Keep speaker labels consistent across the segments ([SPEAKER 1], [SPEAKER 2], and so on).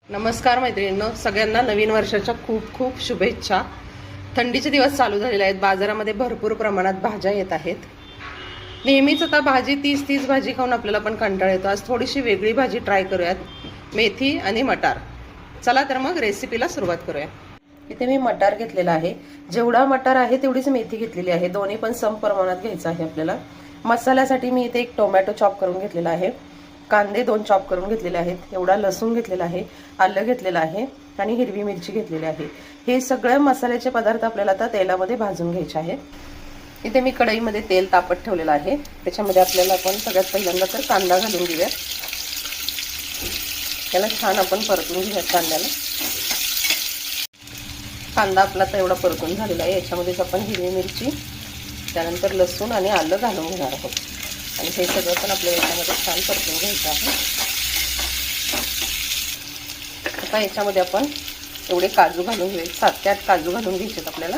[SPEAKER 1] नमस्कार मैत्रिणींनो, सगळ्यांना नवीन वर्षाच्या खूप खूप शुभेच्छा। थंडीचे दिवस चालू झालेले आहेत, बाजारामध्ये भरपूर प्रमाणात भाज्या येत आहेत। नेहमीच आता भाजी तीच भाजी खाऊन आपल्याला पण कंटाळा येतो। आज थोडीशी वेगळी भाजी ट्राय करूयात, मेथी आणि मटार। चला तर मग रेसिपीला सुरुवात करूया। इथे मी मटार घेतलेला आहे, जेवढा मटार आहे तेवढीच मेथी घेतलेली आहे, दोन्ही पण सम प्रमाणात घ्यायचं आहे आपल्याला। मसाल्यासाठी मी इथे एक टोमॅटो चॉप करून घेतलेला आहे, कांदे 2 चॉप करून घेतलेले आहेत, एवढा लसूण घेतलेला आहे, आलं घेतलेलं आहे आणि हिरवी मिरची घेतलेली आहे। हे सगळे मसाल्याचे पदार्थ आपल्याला आता तेलामध्ये भाजून घ्यायचे आहेत। इथे मी कढईमध्ये तेल तापत ठेवलेलं आहे, त्याच्यामध्ये आपल्याला आपण सगळ्यात पहिल्यांदा तर कांदा घालून घेऊया। त्याला छान आपण परतून घेऊया कांद्याला। कांदा आपला तर एवढा परतून झालेला आहे, याच्यामध्येच आपण हिरवी मिरची, त्यानंतर लसूण आणि आलं घालून घेणार आहोत आणि हे सगळं पण आपल्याला याच्यामध्ये छान परतून घ्यायचं आहे। आता याच्यामध्ये आपण एवढे काजू घालून घेऊ, 7 ते 8 काजू घालून घ्यायचे आपल्याला।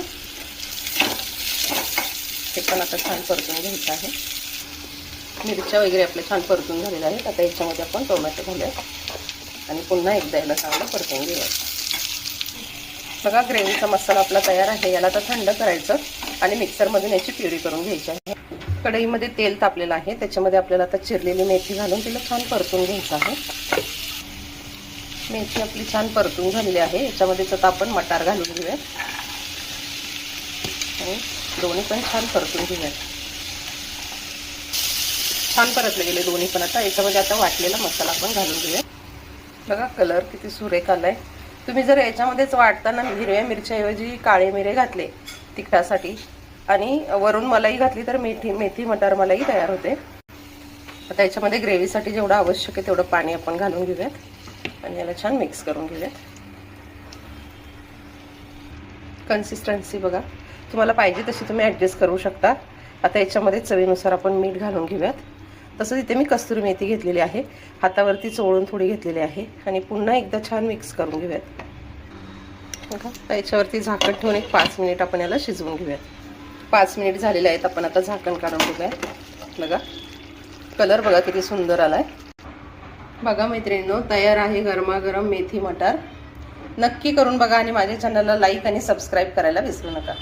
[SPEAKER 1] हे पण आता छान परतून घ्यायचं आहे। मिरच्या वगैरे आपल्या छान परतून झालेल्या आहेत। आता याच्यामध्ये आपण टोमॅटो घालूया आणि पुन्हा एकदा याला चांगलं परतून घेऊया। बघा, ग्रेव्हीचा मसाला आपला तयार आहे। याला आता थंड करायचं आणि मिक्सरमधून याची प्युरी करून घ्यायची आहे। कढईमध्ये तेल तापलेलं आहे, त्याच्यामध्ये आपल्याला आता चिरलेली मेथी घालून तिला छान परतून घ्यायचं आहे। मेथी आपली छान परतून झालेली आहे, याच्यामध्येच आता आपण मटार घालून घेऊया आणि दोन्ही पण छान परतून घेऊया। छान परतले गेले दोन्ही पण। आता याच्यामध्ये आता वाटलेला मसाला आपण घालून घेऊया। बघा, कलर किती सुरेख आलाय। तुम्ही जर याच्यामध्येच वाटताना हिरव्या मिरच्याऐवजी काळे मिरे घातले तिखटासाठी आणि वरून मलाई घातली तर मेथी मटार मलाई तयार होते। आता याच्यामध्ये ग्रेव्हीसाठी जेवढं आवश्यक आहे तेवढं पाणी आपण घालून घेऊयात आणि याला छान मिक्स करून घेऊयात। कन्सिस्टन्सी बघा, तुम्हाला पाहिजे तशी तुम्ही ॲडजस्ट करू शकता। आता याच्यामध्ये चवीनुसार आपण मीठ घालून घेऊयात। तसंच इथे मी कस्तुरी मेथी घेतलेली आहे, हातावरती चोळून थोडी घेतलेली आहे आणि पुन्हा एकदा छान मिक्स करून घेऊयात। बघा, याच्यावरती झाकण ठेवून एक 5 मिनिट आपण याला शिजवून घेऊयात। 5 मिनिट झालेले आहेत, आपण आता झाकण काढून घेऊयात। बघा, कलर बघा किती सुंदर आलाय। बघा मैत्रिणींनो, तयार आहे गरमागरम मेथी मटार। नक्की करून बघा आणि माझ्या चॅनलला लाईक आणि सबस्क्राईब करायला विसरू नका।